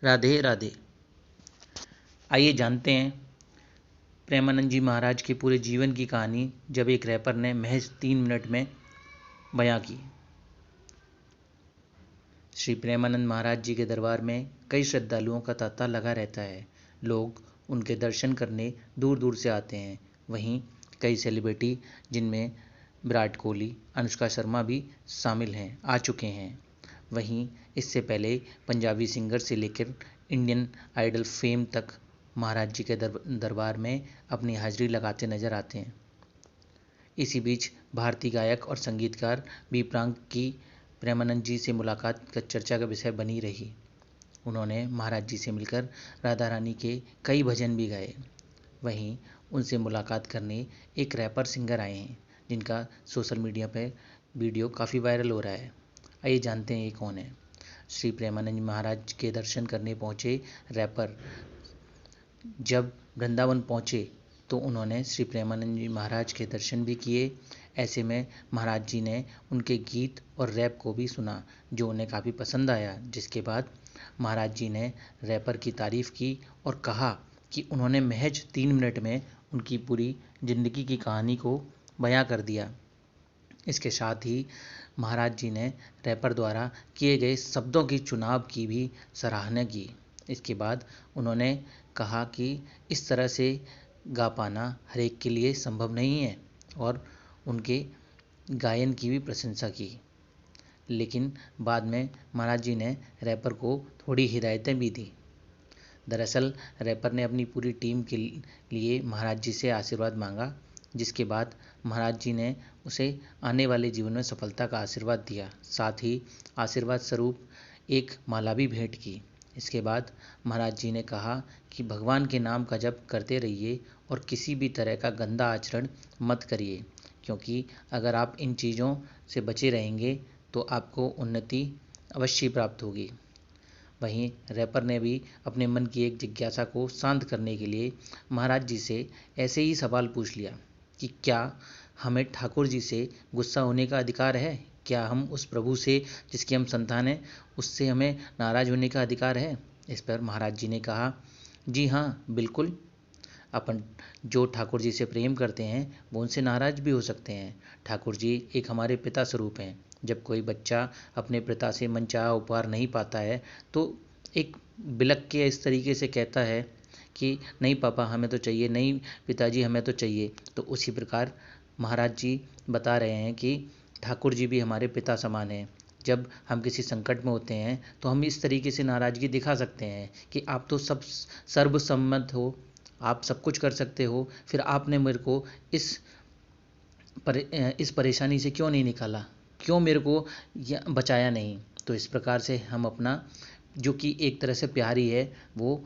राधे राधे। आइए जानते हैं प्रेमानंद जी महाराज के पूरे जीवन की कहानी जब एक रैपर ने महज 3 मिनट में बयां की। श्री प्रेमानंद महाराज जी के दरबार में कई श्रद्धालुओं का तांता लगा रहता है। लोग उनके दर्शन करने दूर दूर से आते हैं। वहीं कई सेलिब्रिटी जिनमें विराट कोहली, अनुष्का शर्मा भी शामिल हैं आ चुके हैं। वहीं इससे पहले पंजाबी सिंगर से लेकर इंडियन आइडल फेम तक महाराज जी के दरबार में अपनी हाजिरी लगाते नजर आते हैं। इसी बीच भारतीय गायक और संगीतकार बी प्राक की प्रेमानंद जी से मुलाकात का चर्चा का विषय बनी रही। उन्होंने महाराज जी से मिलकर राधा रानी के कई भजन भी गाए। वहीं उनसे मुलाकात करने एक रैपर सिंगर आए हैं जिनका सोशल मीडिया पर वीडियो काफ़ी वायरल हो रहा है। आइए जानते हैं ये कौन है। श्री प्रेमानंद महाराज के दर्शन करने पहुंचे रैपर जब वृंदावन पहुंचे तो उन्होंने श्री प्रेमानंद जी महाराज के दर्शन भी किए। ऐसे में महाराज जी ने उनके गीत और रैप को भी सुना जो उन्हें काफ़ी पसंद आया, जिसके बाद महाराज जी ने रैपर की तारीफ़ की और कहा कि उन्होंने महज 3 मिनट में उनकी पूरी ज़िंदगी की कहानी को बयां कर दिया। इसके साथ ही महाराज जी ने रैपर द्वारा किए गए शब्दों की चुनाव की भी सराहना की। इसके बाद उन्होंने कहा कि इस तरह से गा पाना हर एक के लिए संभव नहीं है और उनके गायन की भी प्रशंसा की। लेकिन बाद में महाराज जी ने रैपर को थोड़ी हिदायतें भी दी। दरअसल रैपर ने अपनी पूरी टीम के लिए महाराज जी से आशीर्वाद मांगा, जिसके बाद महाराज जी ने उसे आने वाले जीवन में सफलता का आशीर्वाद दिया। साथ ही आशीर्वाद स्वरूप एक माला भी भेंट की। इसके बाद महाराज जी ने कहा कि भगवान के नाम का जप करते रहिए और किसी भी तरह का गंदा आचरण मत करिए, क्योंकि अगर आप इन चीज़ों से बचे रहेंगे तो आपको उन्नति अवश्य प्राप्त होगी। वहीं रैपर ने भी अपने मन की एक जिज्ञासा को शांत करने के लिए महाराज जी से ऐसे ही सवाल पूछ लिया कि क्या हमें ठाकुर जी से गुस्सा होने का अधिकार है? क्या हम उस प्रभु से जिसकी हम संतान हैं उससे हमें नाराज होने का अधिकार है? इस पर महाराज जी ने कहा, जी हाँ, बिल्कुल। अपन जो ठाकुर जी से प्रेम करते हैं वो उनसे नाराज भी हो सकते हैं। ठाकुर जी एक हमारे पिता स्वरूप हैं। जब कोई बच्चा अपने पिता से मनचाहा उपहार नहीं पाता है तो एक बिलख के इस तरीके से कहता है कि नहीं पापा हमें तो चाहिए, नहीं पिताजी हमें तो चाहिए। तो उसी प्रकार महाराज जी बता रहे हैं कि ठाकुर जी भी हमारे पिता समान हैं। जब हम किसी संकट में होते हैं तो हम इस तरीके से नाराज़गी दिखा सकते हैं कि आप तो सब सर्वसम्मत हो, आप सब कुछ कर सकते हो, फिर आपने मेरे को इस परेशानी से क्यों नहीं निकाला, क्यों मेरे को बचाया नहीं। तो इस प्रकार से हम अपना जो कि एक तरह से प्यार ही है वो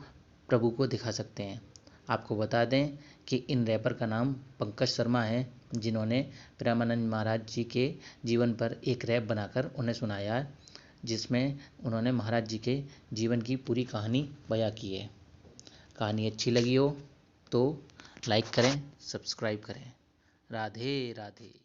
प्रभु को दिखा सकते हैं। आपको बता दें कि इन रैपर का नाम पंकज शर्मा है, जिन्होंने प्रेमानंद महाराज जी के जीवन पर एक रैप बनाकर उन्हें सुनाया, जिसमें उन्होंने महाराज जी के जीवन की पूरी कहानी बयां की है। कहानी अच्छी लगी हो तो लाइक करें, सब्सक्राइब करें। राधे राधे।